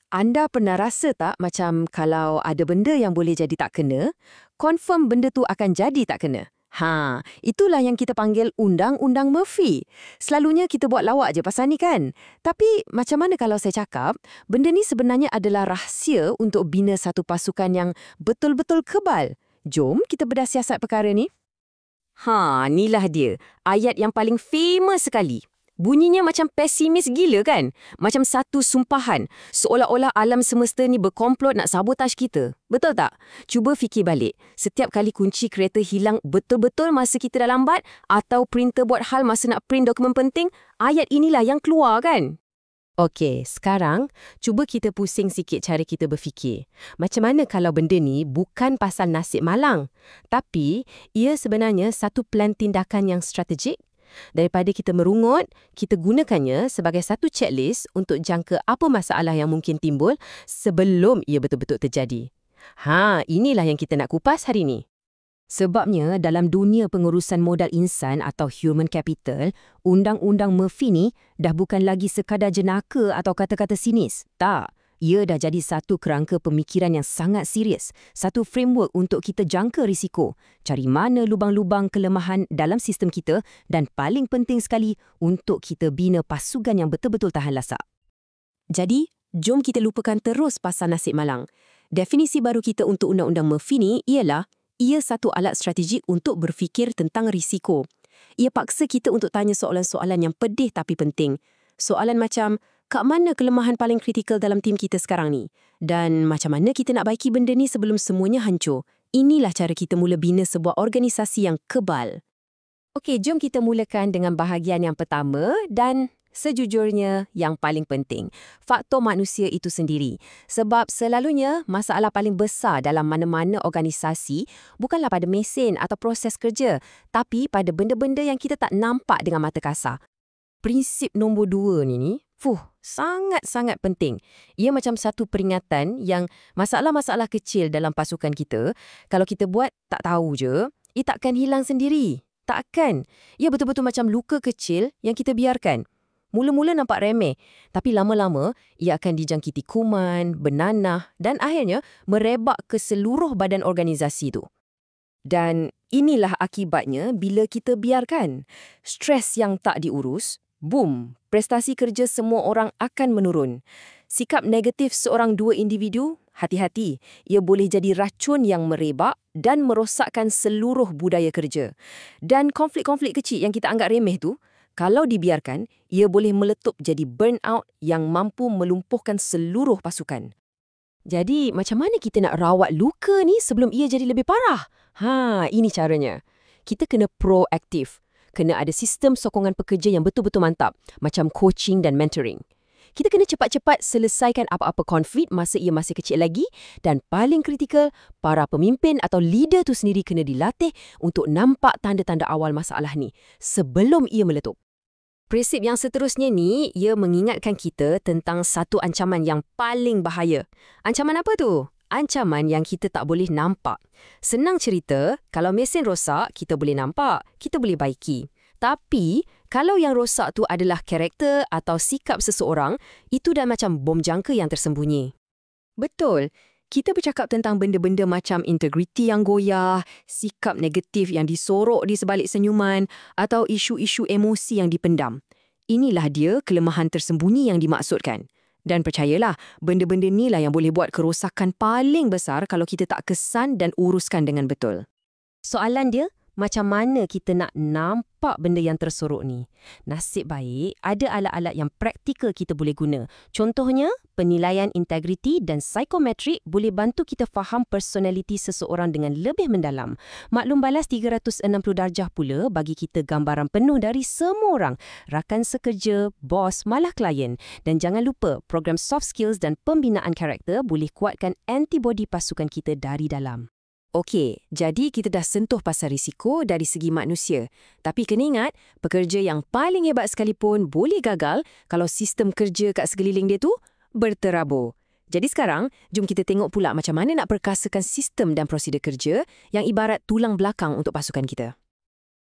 Anda pernah rasa tak macam kalau ada benda yang boleh jadi tak kena, confirm benda tu akan jadi tak kena? Itulah yang kita panggil Undang-Undang Murphy. Selalunya kita buat lawak je pasal ni kan? Tapi macam mana kalau saya cakap, benda ni sebenarnya adalah rahsia untuk bina satu pasukan yang betul-betul kebal. Jom kita bedah siasat perkara ni. Inilah dia. Ayat yang paling famous sekali. Bunyinya macam pesimis gila kan? Macam satu sumpahan. Seolah-olah alam semesta ni berkomplot nak sabotaj kita. Betul tak? Cuba fikir balik. Setiap kali kunci kereta hilang betul-betul masa kita dah lambat atau printer buat hal masa nak print dokumen penting, ayat inilah yang keluar kan? Okey, sekarang cuba kita pusing sikit cara kita berfikir. Macam mana kalau benda ni bukan pasal nasib malang, tapi ia sebenarnya satu plan tindakan yang strategik? Daripada kita merungut, kita gunakannya sebagai satu checklist untuk jangka apa masalah yang mungkin timbul sebelum ia betul-betul terjadi. Inilah yang kita nak kupas hari ni. Sebabnya dalam dunia pengurusan modal insan atau human capital, Undang-Undang Murphy ni dah bukan lagi sekadar jenaka atau kata-kata sinis. Tak. Ia dah jadi satu kerangka pemikiran yang sangat serius, satu framework untuk kita jangka risiko, cari mana lubang-lubang kelemahan dalam sistem kita dan paling penting sekali untuk kita bina pasukan yang betul-betul tahan lasak. Jadi, jom kita lupakan terus pasal nasib malang. Definisi baru kita untuk Undang-Undang Murphy ni ialah ia satu alat strategik untuk berfikir tentang risiko. Ia paksa kita untuk tanya soalan-soalan yang pedih tapi penting. Soalan macam, kat mana kelemahan paling kritikal dalam tim kita sekarang ni? Dan macam mana kita nak baiki benda ni sebelum semuanya hancur? Inilah cara kita mula bina sebuah organisasi yang kebal. Okey, jom kita mulakan dengan bahagian yang pertama dan sejujurnya yang paling penting. Faktor manusia itu sendiri. Sebab selalunya masalah paling besar dalam mana-mana organisasi bukanlah pada mesin atau proses kerja, tapi pada benda-benda yang kita tak nampak dengan mata kasar. Prinsip nombor 2 ni, sangat-sangat penting. Ia macam satu peringatan yang masalah-masalah kecil dalam pasukan kita, kalau kita buat tak tahu je, ia takkan hilang sendiri. Takkan. Ia betul-betul macam luka kecil yang kita biarkan. Mula-mula nampak remeh, tapi lama-lama ia akan dijangkiti kuman, bernanah dan akhirnya merebak ke seluruh badan organisasi tu. Dan inilah akibatnya bila kita biarkan. Stres yang tak diurus, boom, prestasi kerja semua orang akan menurun. Sikap negatif seorang dua individu, hati-hati, ia boleh jadi racun yang merebak dan merosakkan seluruh budaya kerja. Dan konflik-konflik kecil yang kita anggap remeh tu, kalau dibiarkan, ia boleh meletup jadi burnout yang mampu melumpuhkan seluruh pasukan. Jadi, macam mana kita nak rawat luka ni sebelum ia jadi lebih parah? Ini caranya. Kita kena proaktif. Kena ada sistem sokongan pekerja yang betul-betul mantap, macam coaching dan mentoring. Kita kena cepat-cepat selesaikan apa-apa konflik masa ia masih kecil lagi dan paling kritikal, para pemimpin atau leader tu sendiri kena dilatih untuk nampak tanda-tanda awal masalah ni sebelum ia meletup. Prinsip yang seterusnya ni, ia mengingatkan kita tentang satu ancaman yang paling bahaya. Ancaman apa tu? Ancaman yang kita tak boleh nampak. Senang cerita, kalau mesin rosak, kita boleh nampak, kita boleh baiki. Tapi, kalau yang rosak tu adalah karakter atau sikap seseorang, itu dah macam bom jangka yang tersembunyi. Betul. Kita bercakap tentang benda-benda macam integriti yang goyah, sikap negatif yang disorok di sebalik senyuman, atau isu-isu emosi yang dipendam. Inilah dia kelemahan tersembunyi yang dimaksudkan. Dan percayalah, benda-benda inilah yang boleh buat kerosakan paling besar kalau kita tak kesan dan uruskan dengan betul. Soalan dia, macam mana kita nak nampak benda yang tersorok ni? Nasib baik, ada alat-alat yang praktikal kita boleh guna. Contohnya, penilaian integriti dan psikometrik boleh bantu kita faham personaliti seseorang dengan lebih mendalam. Maklum balas 360 darjah pula bagi kita gambaran penuh dari semua orang, rakan sekerja, bos, malah klien. Dan jangan lupa, program soft skills dan pembinaan karakter boleh kuatkan antibodi pasukan kita dari dalam. Okey, jadi kita dah sentuh pasal risiko dari segi manusia. Tapi kena ingat, pekerja yang paling hebat sekalipun boleh gagal kalau sistem kerja kat sekeliling dia tu berterabur. Jadi sekarang, jom kita tengok pula macam mana nak perkasakan sistem dan prosedur kerja yang ibarat tulang belakang untuk pasukan kita.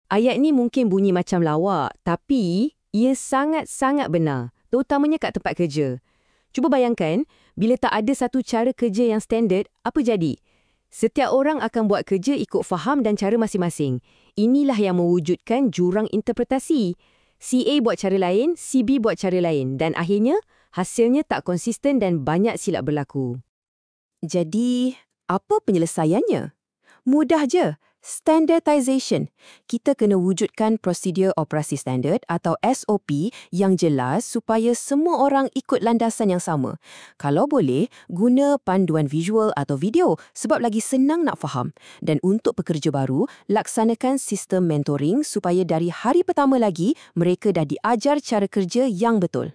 Ayat ni mungkin bunyi macam lawak, tapi ia sangat-sangat benar, terutamanya kat tempat kerja. Cuba bayangkan, Bila tak ada satu cara kerja yang standard, apa jadi? Setiap orang akan buat kerja ikut faham dan cara masing-masing. Inilah yang mewujudkan jurang interpretasi. Si A buat cara lain, si B buat cara lain dan akhirnya hasilnya tak konsisten dan banyak silap berlaku. Jadi, apa penyelesaiannya? Mudah je. Standardization. Kita kena wujudkan prosedur operasi standard atau SOP yang jelas supaya semua orang ikut landasan yang sama. Kalau boleh, guna panduan visual atau video sebab lagi senang nak faham. Dan untuk pekerja baru, laksanakan sistem mentoring supaya dari hari pertama lagi mereka dah diajar cara kerja yang betul.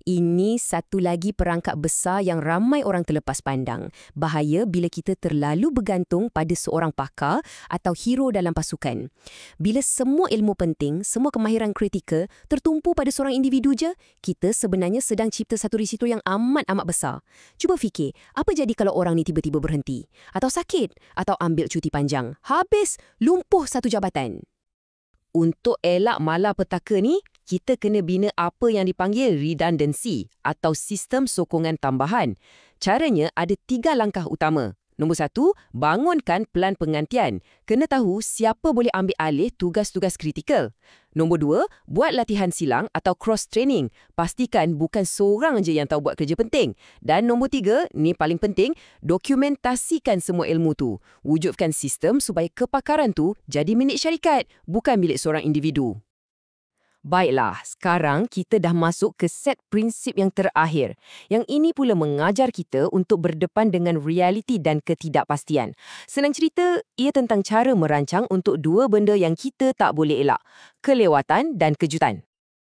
Ini satu lagi perangkap besar yang ramai orang terlepas pandang. Bahaya bila kita terlalu bergantung pada seorang pakar atau hero dalam pasukan. Bila semua ilmu penting, semua kemahiran kritikal tertumpu pada seorang individu je, kita sebenarnya sedang cipta satu risiko yang amat-amat besar. Cuba fikir, apa jadi kalau orang ni tiba-tiba berhenti? Atau sakit? Atau ambil cuti panjang? Habis, lumpuh satu jabatan. Untuk elak malapetaka ni, kita kena bina apa yang dipanggil redundancy atau sistem sokongan tambahan. Caranya ada 3 langkah utama. Nombor 1, bangunkan pelan penggantian. Kena tahu siapa boleh ambil alih tugas-tugas kritikal. Nombor 2, buat latihan silang atau cross-training. Pastikan bukan seorang je yang tahu buat kerja penting. Dan nombor 3, ni paling penting, dokumentasikan semua ilmu tu. Wujudkan sistem supaya kepakaran tu jadi milik syarikat, bukan milik seorang individu. Baiklah, sekarang kita dah masuk ke set prinsip yang terakhir. Yang ini pula mengajar kita untuk berdepan dengan realiti dan ketidakpastian. Senang cerita, ia tentang cara merancang untuk 2 benda yang kita tak boleh elak. Kelewatan dan kejutan.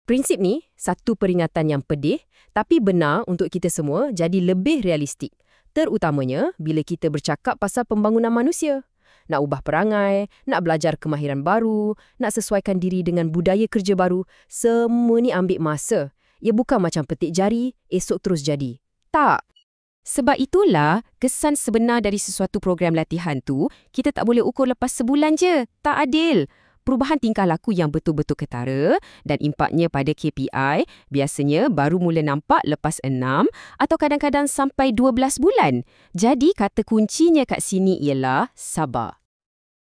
Prinsip ni, satu peringatan yang pedih, tapi benar untuk kita semua jadi lebih realistik. Terutamanya bila kita bercakap pasal pembangunan manusia. Nak ubah perangai, nak belajar kemahiran baru, nak sesuaikan diri dengan budaya kerja baru, semua ni ambil masa. Ia bukan macam petik jari, esok terus jadi. Tak. Sebab itulah, kesan sebenar dari sesuatu program latihan tu, kita tak boleh ukur lepas sebulan je. Tak adil. Perubahan tingkah laku yang betul-betul ketara dan impaknya pada KPI biasanya baru mula nampak lepas 6 atau kadang-kadang sampai 12 bulan. Jadi kata kuncinya kat sini ialah sabar.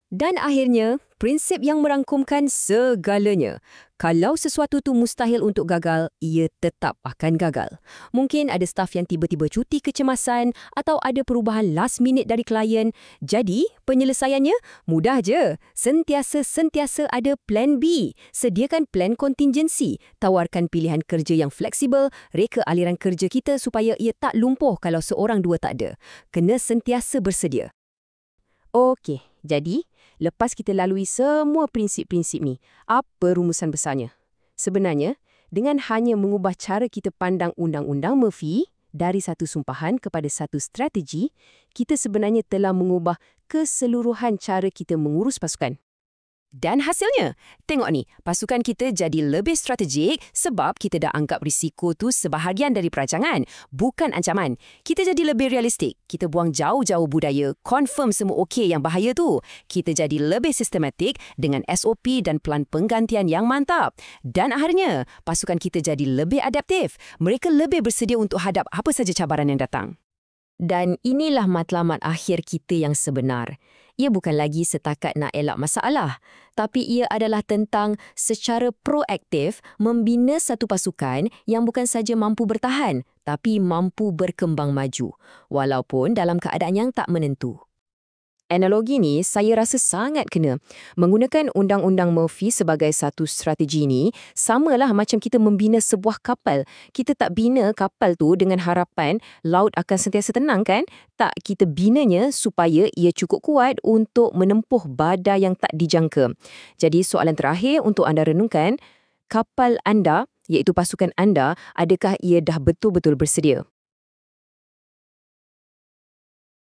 Dan akhirnya, prinsip yang merangkumkan segalanya. Kalau sesuatu tu mustahil untuk gagal, ia tetap akan gagal. Mungkin ada staf yang tiba-tiba cuti kecemasan atau ada perubahan last minute dari klien. Jadi, penyelesaiannya mudah je. Sentiasa ada plan B. Sediakan plan kontingensi. Tawarkan pilihan kerja yang fleksibel, reka aliran kerja kita supaya ia tak lumpuh kalau seorang dua tak ada. Kena sentiasa bersedia. Okey, jadi lepas kita lalui semua prinsip-prinsip ni, apa rumusan besarnya? Sebenarnya, dengan hanya mengubah cara kita pandang Undang-Undang Murphy dari satu sumpahan kepada satu strategi, kita sebenarnya telah mengubah keseluruhan cara kita mengurus pasukan. Dan hasilnya, tengok ni, pasukan kita jadi lebih strategik sebab kita dah anggap risiko tu sebahagian dari perancangan, bukan ancaman. Kita jadi lebih realistik. Kita buang jauh-jauh budaya, confirm semua okey yang bahaya tu. Kita jadi lebih sistematik dengan SOP dan pelan penggantian yang mantap. Dan akhirnya, pasukan kita jadi lebih adaptif. Mereka lebih bersedia untuk hadap apa saja cabaran yang datang. Dan inilah matlamat akhir kita yang sebenar. Ia bukan lagi setakat nak elak masalah, tapi ia adalah tentang secara proaktif membina satu pasukan yang bukan saja mampu bertahan, tapi mampu berkembang maju, walaupun dalam keadaan yang tak menentu. Analogi ni saya rasa sangat kena. Menggunakan Undang-Undang Murphy sebagai satu strategi ni, samalah macam kita membina sebuah kapal. Kita tak bina kapal tu dengan harapan laut akan sentiasa tenang kan? Tak, kita binanya supaya ia cukup kuat untuk menempuh badai yang tak dijangka. Jadi soalan terakhir untuk anda renungkan, kapal anda, iaitu pasukan anda, adakah ia dah betul-betul bersedia?